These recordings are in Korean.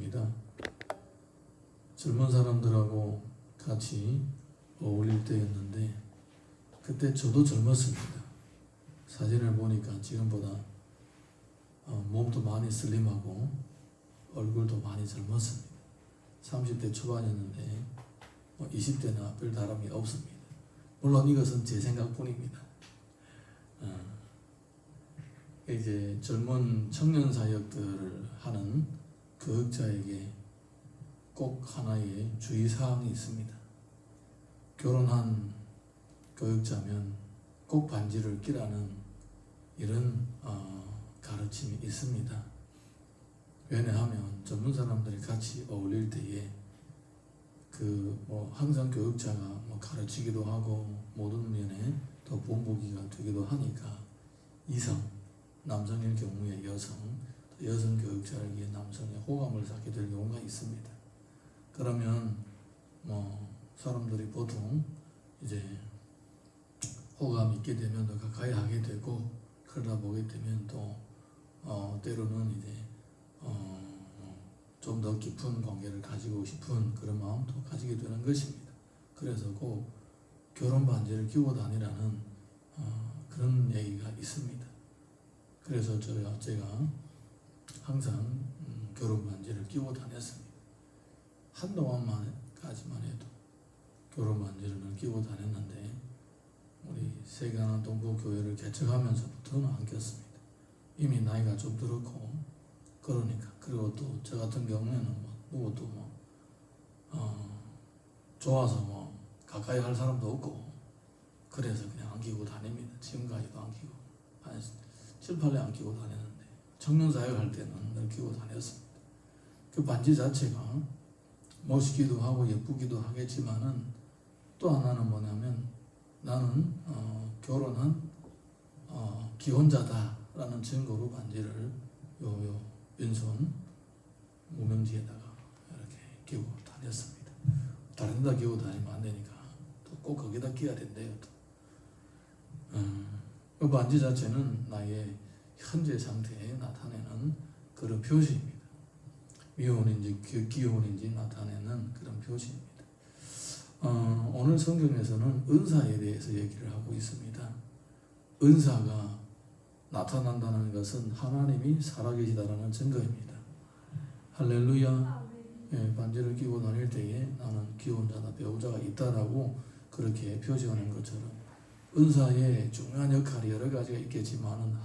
때입니다. 젊은 사람들하고 같이 어울릴 때였는데 그때 저도 젊었습니다. 사진을 보니까 지금보다 몸도 많이 슬림하고 얼굴도 많이 젊었습니다. 30대 초반이었는데 20대나 별 다름이 없습니다. 물론 이것은 제 생각뿐입니다. 이제 젊은 청년 사역들을 하는 교육자에게 꼭 하나의 주의사항이 있습니다. 결혼한 교육자면 꼭 반지를 끼라는 이런 가르침이 있습니다. 왜냐하면 전문 사람들이 같이 어울릴 때에 항상 교육자가 가르치기도 하고 모든 면에 더 본보기가 되기도 하니까 이성, 남성일 경우에 여성, 여성 교육자를 위해 남성의 호감을 사게 될 경우가 있습니다. 그러면 사람들이 보통 이제 호감 있게 되면 더 가까이 하게 되고 그러다 보게 되면 또 때로는 이제 좀 더 깊은 관계를 가지고 싶은 그런 마음도 가지게 되는 것입니다. 그래서 꼭 결혼 반지를 끼고 다니라는 그런 얘기가 있습니다. 그래서 제가 항상 결혼 반지를 끼고 다녔습니다. 한동안까지만 해도 결혼 반지를 끼고 다녔는데 우리 세계하나 동부교회를 개척하면서부터는 안 꼈습니다. 이미 나이가 좀 들었고 그러니까 그리고 또 저 같은 경우에는 누구도 좋아서 가까이 할 사람도 없고 그래서 그냥 안 끼고 다닙니다. 지금까지도 안 끼고 한 7, 8년 안 끼고 다녔는데 청년 사역할 때는 늘 끼고 다녔습니다. 그 반지 자체가 멋있기도 하고 예쁘기도 하겠지만은 또 하나는 뭐냐면 나는 결혼한 기혼자다라는 증거로 반지를 왼손 무명지에다가 이렇게 끼고 다녔습니다. 다른 데다 끼고 다니면 안 되니까 또 꼭 거기다 끼야 된대요. 그 반지 자체는 나의 현재 상태에 나타내는 그런 표시입니다. 미혼인지 기혼인지 나타내는 그런 표시입니다. 오늘 성경에서는 은사에 대해서 얘기를 하고 있습니다. 은사가 나타난다는 것은 하나님이 살아계시다라는 증거입니다. 할렐루야. 반지를 끼고 다닐 때에 나는 기혼자나 배우자가 있다라고 그렇게 표시하는 것처럼 은사의 중요한 역할이 여러 가지가 있겠지만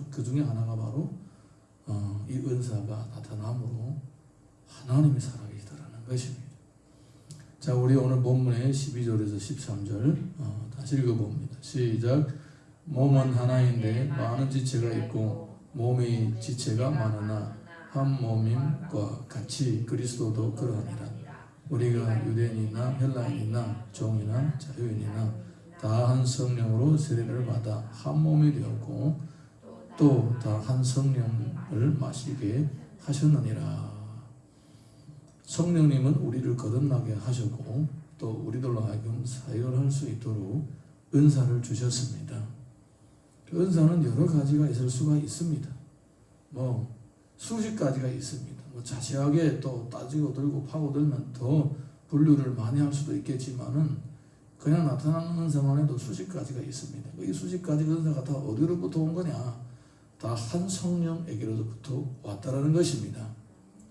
그 중에 하나가 바로 이 은사가 나타남으로 하나님이 살아계시다라는 것입니다. 자, 우리 오늘 본문의 12절에서 13절 다시 읽어봅니다. 시작. 몸은 하나인데 많은 지체가 있고 몸의 지체가 많으나 한 몸임과 같이 그리스도도 그러하니라. 우리가 유대인이나 헬라인이나 종이나 자유인이나 다 한 성령으로 세례를 받아 한 몸이 되었고 또 다 한 성령을 마시게 하셨느니라. 성령님은 우리를 거듭나게 하셨고 또 우리들로 하여금 사역을 할 수 있도록 은사를 주셨습니다. 은사는 여러 가지가 있을 수가 있습니다. 수십 가지가 있습니다. 자세하게 또 따지고 들고 파고들면 더 분류를 많이 할 수도 있겠지만은 그냥 나타나는 은사만 해도 수십 가지가 있습니다. 이 수십 가지 은사가 다 어디로부터 온 거냐? 다 한 성령에게로부터 왔다라는 것입니다.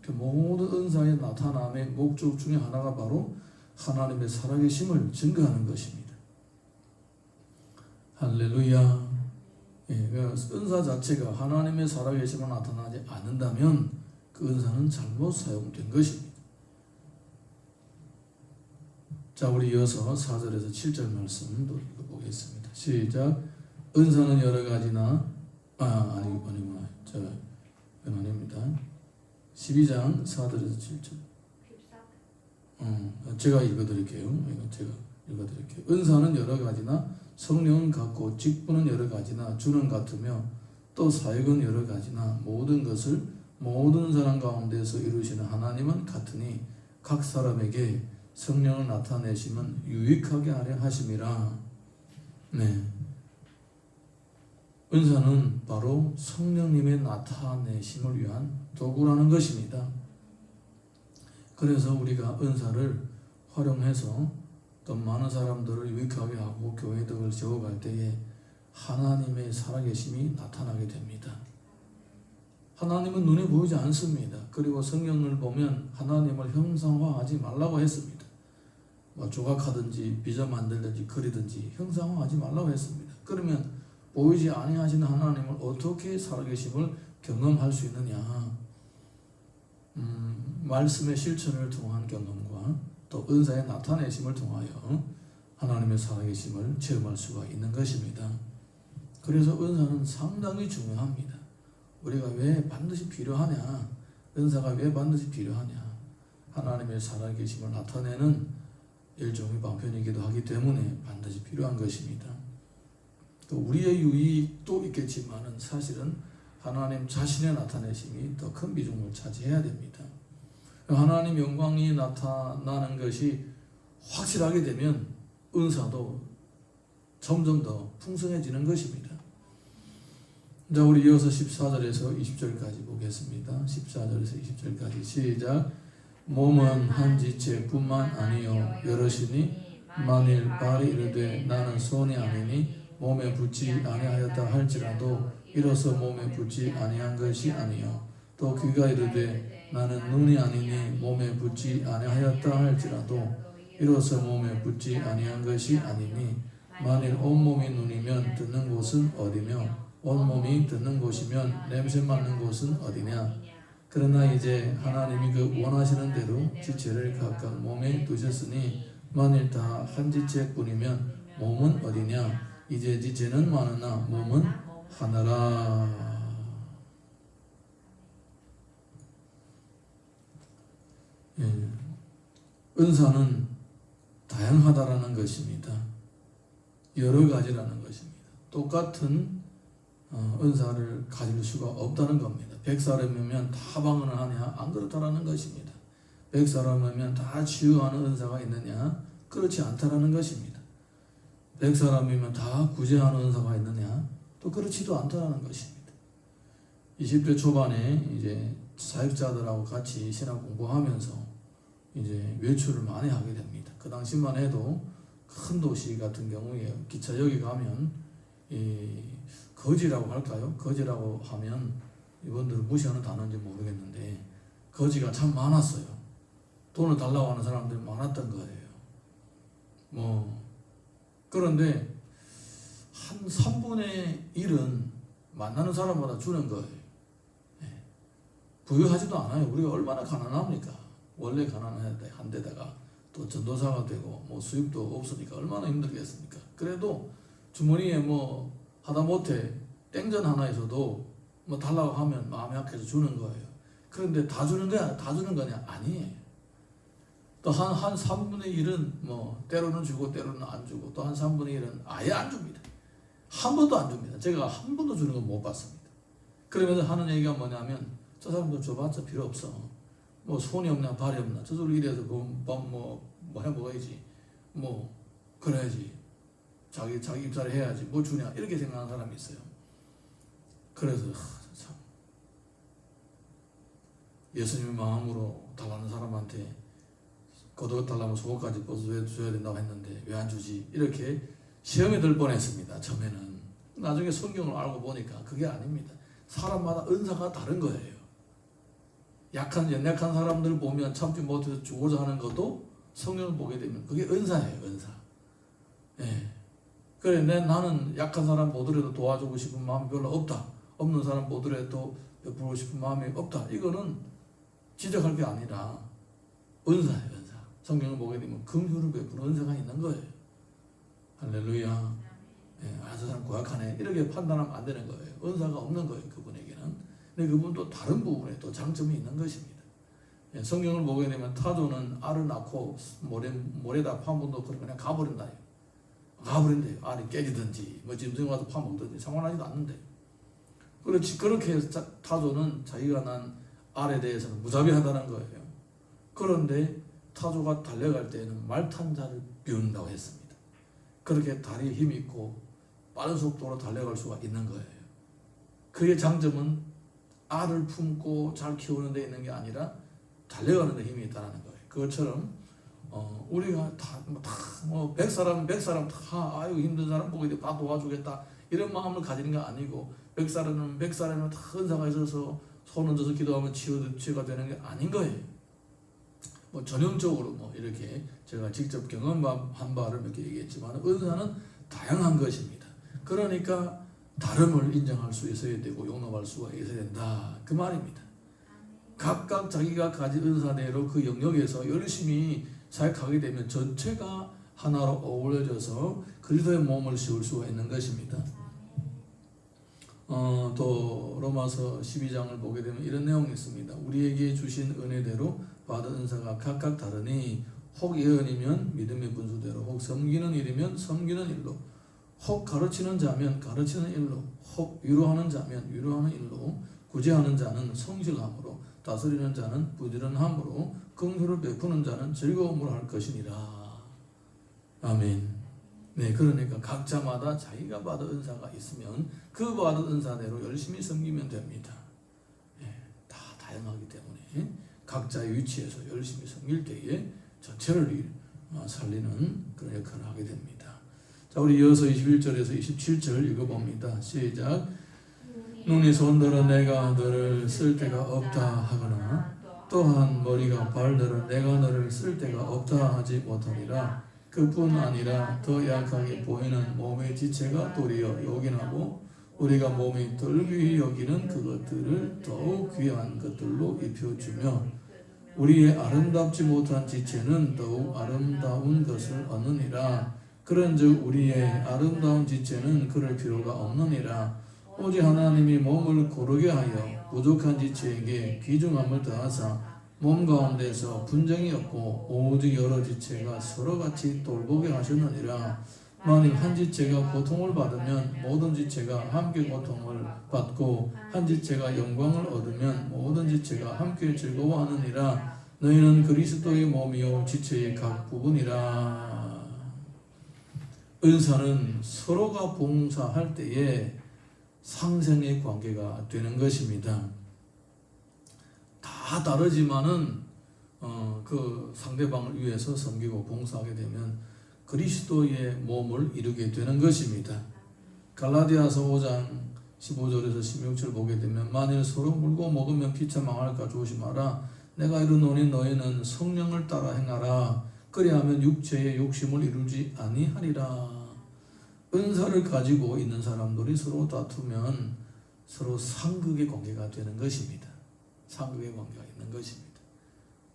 그 모든 은사의 나타남의 목적 중에 하나가 바로 하나님의 살아계심을 증거하는 것입니다. 할렐루야. 은사 자체가 하나님의 살아계심을 나타나지 않는다면 그 은사는 잘못 사용된 것입니다. 자, 우리 이어서 4절에서 7절 말씀도 읽어보겠습니다. 시작. 은사는 여러 가지나 아니구나. 아닙니다. 12장 4절에서 7절. 제가 읽어드릴게요. 은사는 여러 가지나 성령은 같고 직분은 여러 가지나 주는 같으며 또 사역은 여러 가지나 모든 것을 모든 사람 가운데서 이루시는 하나님은 같으니 각 사람에게 성령을 나타내시면 유익하게 하려 하심이라. 은사는 바로 성령님의 나타내심을 위한 도구라는 것입니다. 그래서 우리가 은사를 활용해서 또 많은 사람들을 유익하게 하고 교회덕을 세워갈 때에 하나님의 살아계심이 나타나게 됩니다. 하나님은 눈에 보이지 않습니다. 그리고 성경을 보면 하나님을 형상화하지 말라고 했습니다. 뭐 조각하든지 빚어 만들든지 그리든지 형상화하지 말라고 했습니다. 그러면 보이지 아니하시는 하나님을 어떻게 살아계심을 경험할 수 있느냐? 말씀의 실천을 통한 경험과 또 은사의 나타내심을 통하여 하나님의 살아계심을 체험할 수가 있는 것입니다. 그래서 은사는 상당히 중요합니다. 우리가 왜 반드시 필요하냐? 은사가 왜 반드시 필요하냐? 하나님의 살아계심을 나타내는 일종의 방편이기도 하기 때문에 반드시 필요한 것입니다. 또 우리의 유익도 있겠지만은 사실은 하나님 자신의 나타내심이 더 큰 비중을 차지해야 됩니다. 하나님 영광이 나타나는 것이 확실하게 되면 은사도 점점 더 풍성해지는 것입니다. 자, 우리 이어서 14절에서 20절까지 보겠습니다. 14절에서 20절까지 시작. 몸은 한 지체뿐만 아니요 여럿이니 만일 발이 이르되 나는 손이 아니니 몸에 붙지 아니하였다 할지라도 이로써 몸에 붙지 아니한 것이 아니요 또 귀가 이르되 나는 눈이 아니니 몸에 붙지 아니하였다 할지라도 이로써 몸에 붙지 아니한 것이 아니니 만일 온몸이 눈이면 듣는 곳은 어디며 온몸이 듣는 곳이면 냄새 맡는 곳은 어디냐. 그러나 이제 하나님이 그 원하시는 대로 지체를 각각 몸에 두셨으니 만일 다 한 지체뿐이면 몸은 어디냐. 이제 지체는 많으나 몸은 하나라. 은사는 다양하다라는 것입니다. 여러 가지라는 것입니다. 똑같은 은사를 가질 수가 없다는 겁니다. 100사람이면 다 방언을 하냐? 안 그렇다라는 것입니다. 100사람이면 다 치유하는 은사가 있느냐? 그렇지 않다라는 것입니다. 100사람이면 다 구제하는 은사가 있느냐? 또 그렇지도 않다라는 것입니다. 20대 초반에 이제 사역자들하고 같이 신학 공부하면서 이제 외출을 많이 하게 됩니다. 그 당시만 해도 큰 도시 같은 경우에 기차역에 가면 이 거지라고 할까요? 거지라고 하면 이분들은 무시하는 단어인지 모르겠는데 거지가 참 많았어요. 돈을 달라고 하는 사람들이 많았던 거예요. 그런데 한 3분의 1은 만나는 사람마다 주는 거예요. 부유하지도 않아요. 우리가 얼마나 가난합니까? 원래 가난한 데다가 또 전도사가 되고 수입도 없으니까 얼마나 힘들겠습니까? 그래도 주머니에 하다못해 땡전 하나에서도 달라고 하면 마음이 약해서 주는 거예요. 그런데 다 주는 거야? 다 주는 거냐? 아니에요. 또 한 3분의 1은 때로는 주고 때로는 안 주고 또 한 3분의 1은 아예 안 줍니다. 한 번도 안 줍니다. 제가 한 번도 주는 건 못 봤습니다. 그러면서 하는 얘기가 뭐냐면 저 사람도 줘봤자 필요 없어. 손이 없냐 발이 없나 저절로 이래서 해 먹어야지. 그래야지. 자기 입사를 해야지. 뭐 주냐 이렇게 생각하는 사람이 있어요. 그래서 참 예수님의 마음으로 달라는 사람한테 겉옷 달라면 속옷까지 벗어줘야 된다고 했는데 왜 안 주지? 이렇게 시험에 들 뻔했습니다. 처음에는. 나중에 성경을 알고 보니까 그게 아닙니다. 사람마다 은사가 다른 거예요. 연약한 사람들 보면 참지 못해서 주고자 하는 것도 성경을 보게 되면 그게 은사예요. 은사. 그래 나는 약한 사람 보더라도 도와주고 싶은 마음이 별로 없다. 없는 사람 보더라도 베풀고 싶은 마음이 없다. 이거는 지적할 게 아니라 은사예요. 은사. 성경을 보게 되면 긍휼을 베푸는 은사가 있는 거예요. 할렐루야. 저 사람 고약하네. 이렇게 판단하면 안 되는 거예요. 은사가 없는 거예요. 그분에게는. 근데 그분도 다른 부분에 또 장점이 있는 것입니다. 성경을 보게 되면 타조는 알을 낳고 모래다 파묻고 그냥 가버린다. 가버린대요. 알이 깨지든지 짐승이 와서 파먹든지 상관하지도 않는데. 그렇지. 그렇게 해서 타조는 자기가 난 알에 대해서는 무자비하다는 거예요. 그런데 타조가 달려갈 때에는 말탄 자를 비운다고 했습니다. 그렇게 다리에 힘이 있고 빠른 속도로 달려갈 수가 있는 거예요. 그의 장점은 알을 품고 잘 키우는 데 있는 게 아니라 달려가는 데 힘이 있다는 거예요. 그것처럼 우리가 뭐 100사람 다 아유 힘든 사람 보고 다 도와주겠다 이런 마음을 가지는 게 아니고 100사람은 다 은사가 있어서 손 얹어서 기도하면 치유가 되는 게 아닌 거예요. 뭐 전형적으로 뭐 이렇게 제가 직접 경험한 바를 몇 개 얘기했지만 은사는 다양한 것입니다. 그러니까 다름을 인정할 수 있어야 되고 용납할 수가 있어야 된다 그 말입니다. 각각 자기가 가진 은사대로 그 영역에서 열심히 사역하게 되면 전체가 하나로 어우러져서 그리스도의 몸을 씌울 수가 있는 것입니다. 또 로마서 12장을 보게 되면 이런 내용이 있습니다. 우리에게 주신 은혜대로 받은 은사가 각각 다르니 혹 예언이면 믿음의 분수대로, 혹 섬기는 일이면 섬기는 일로, 혹 가르치는 자면 가르치는 일로, 혹 위로하는 자면 위로하는 일로, 구제하는 자는 성실함으로, 다스리는 자는 부지런함으로, 긍휼을 베푸는 자는 즐거움으로 할 것이니라. 아멘. 네, 그러니까 각자마다 자기가 받은 은사가 있으면 그 받은 은사대로 열심히 섬기면 됩니다. 네, 다 다양하기 때문에 각자의 위치에서 열심히 섬길 때에 전체를 살리는 그런 역할을 하게 됩니다. 자, 우리 이어서 21절에서 27절 읽어봅니다. 시작. 눈이 손들어 내가 너를 쓸 데가 없다 하거나 또한 머리가 발들어 내가 너를 쓸 데가 없다 하지 못하리라. 그뿐 아니라 더 약하게 보이는 몸의 지체가 도리어 요긴하고 우리가 몸이 덜 귀히 여기는 그것들을 더욱 귀한 것들로 입혀주며 우리의 아름답지 못한 지체는 더욱 아름다운 것을 얻느니라. 그런즉 우리의 아름다운 지체는 그럴 필요가 없느니라. 오직 하나님이 몸을 고르게 하여 부족한 지체에게 귀중함을 더하사 몸 가운데서 분쟁이 없고 오직 여러 지체가 서로같이 돌보게 하셨느니라. 만일 한 지체가 고통을 받으면 모든 지체가 함께 고통을 받고 한 지체가 영광을 얻으면 모든 지체가 함께 즐거워하느니라. 너희는 그리스도의 몸이요 지체의 각 부분이라. 은사는 서로가 봉사할 때에 상생의 관계가 되는 것입니다. 다 다르지만은 그 상대방을 위해서 섬기고 봉사하게 되면 그리스도의 몸을 이루게 되는 것입니다. 갈라디아서 5장 15절에서 16절 보게 되면 만일 서로 물고 먹으면 피차 망할까 조심하라. 내가 이르노니 너희는 성령을 따라 행하라. 그리하면 육체의 욕심을 이루지 아니하리라. 은사를 가지고 있는 사람들이 서로 다투면 서로 상극의 관계가 되는 것입니다. 상극의 관계가 있는 것입니다.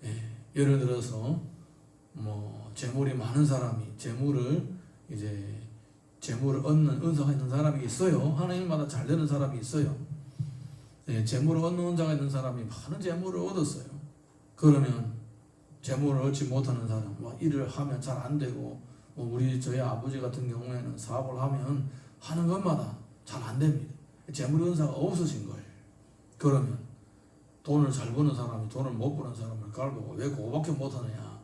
예, 예를 들어서 뭐 재물이 많은 사람이 재물을 얻는 은사가 있는 사람이 있어요. 하나님마다 잘 되는 사람이 있어요. 예, 재물을 얻는 은사가 있는 사람이 많은 재물을 얻었어요. 그러면 재물을 얻지 못하는 사람, 일을 하면 잘 안 되고 저희 아버지 같은 경우에는 사업을 하는 것마다 잘 안 됩니다. 재물 은사가 없으신 거예요. 그러면 돈을 잘 버는 사람이 돈을 못 버는 사람을 깔보고 왜 그거밖에 못하느냐.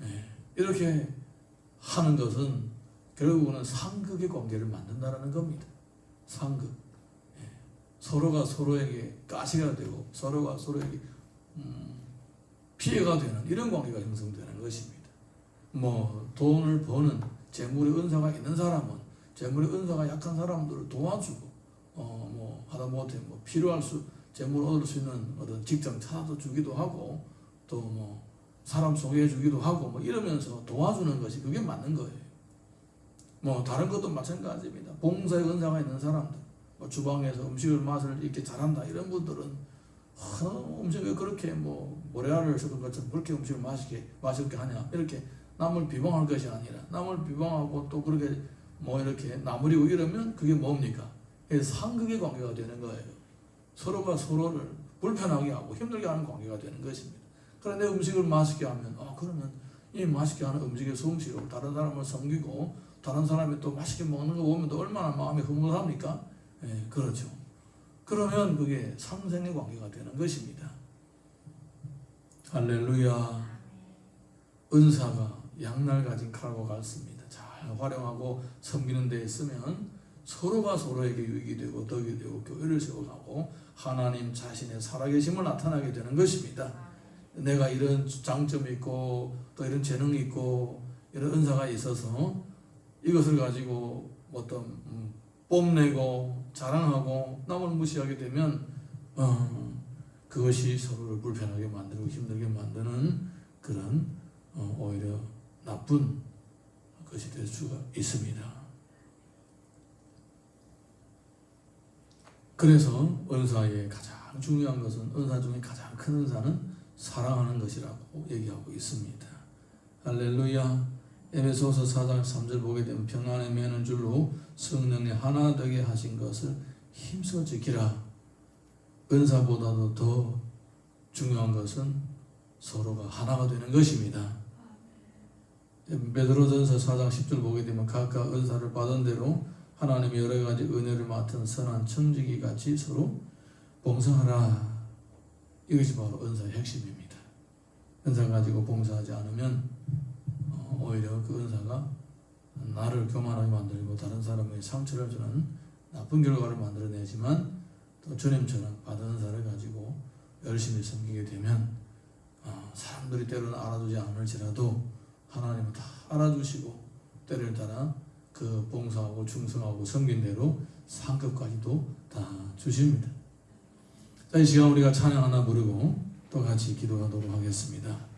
예, 이렇게 하는 것은 결국은 상극의 관계를 만든다는 겁니다. 상극. 예, 서로가 서로에게 가시가 되고 서로가 서로에게 피해가 되는 이런 관계가 형성되는 것입니다. 돈을 버는 재물의 은사가 있는 사람은 재물의 은사가 약한 사람들을 도와주고 하다못해 재물을 얻을 수 있는 어떤 직장 찾아도 주기도 하고 또 사람 소개해 주기도 하고 이러면서 도와주는 것이 그게 맞는 거예요. 다른 것도 마찬가지입니다. 봉사의 은사가 있는 사람들, 주방에서 음식을 맛을 이렇게 잘한다 이런 분들은 음식 왜 그렇게 모래알을 섞은 것처럼 그렇게 음식을 맛있게 하냐 이렇게 남을 비방할 것이 아니라 남을 비방하고 또 그렇게 이렇게 나무리고 이러면 그게 뭡니까? 상극의 관계가 되는 거예요. 서로가 서로를 불편하게 하고 힘들게 하는 관계가 되는 것입니다. 그런데 음식을 맛있게 하면 그러면 이 맛있게 하는 음식의 솜씨로 다른 사람을 섬기고 다른 사람이 또 맛있게 먹는 거 보면 또 얼마나 마음이 흐뭇합니까? 예, 그렇죠. 그러면 그게 상생의 관계가 되는 것입니다. 할렐루야. 은사가 양날 가진 칼과 같습니다. 잘 활용하고 섬기는 데에 쓰면 서로가 서로에게 유익이 되고 덕이 되고 교회를 세워가고 하나님 자신의 살아계심을 나타나게 되는 것입니다. 내가 이런 장점이 있고 또 이런 재능이 있고 이런 은사가 있어서 이것을 가지고 어떤 뽐내고 자랑하고 남을 무시하게 되면 그것이 서로를 불편하게 만들고 힘들게 만드는 그런 오히려 나쁜 것이 될 수가 있습니다. 그래서 은사의 가장 중요한 것은 은사 중에 가장 큰 은사는 사랑하는 것이라고 얘기하고 있습니다. 할렐루야. 에베소서 4장 3절 보게 되면 평안에 매는 줄로 성령이 하나 되게 하신 것을 힘써 지키라. 은사보다도 더 중요한 것은 서로가 하나가 되는 것입니다. 베드로전서 4장 10절 보게 되면 각각 은사를 받은 대로 하나님이 여러 가지 은혜를 맡은 선한 청지기 같이 서로 봉사하라. 이것이 바로 은사의 핵심입니다. 은사 가지고 봉사하지 않으면 오히려 그 은사가 나를 교만하게 만들고 다른 사람에게 상처를 주는 나쁜 결과를 만들어내지만 또 주님처럼 받은 은사를 가지고 열심히 섬기게 되면 사람들이 때로는 알아주지 않을지라도 하나님은 다 알아주시고 때를 따라 그 봉사하고 충성하고 섬긴 대로 상급까지도 다 주십니다. 자, 이 시간 우리가 찬양 하나 부르고 또 같이 기도하도록 하겠습니다.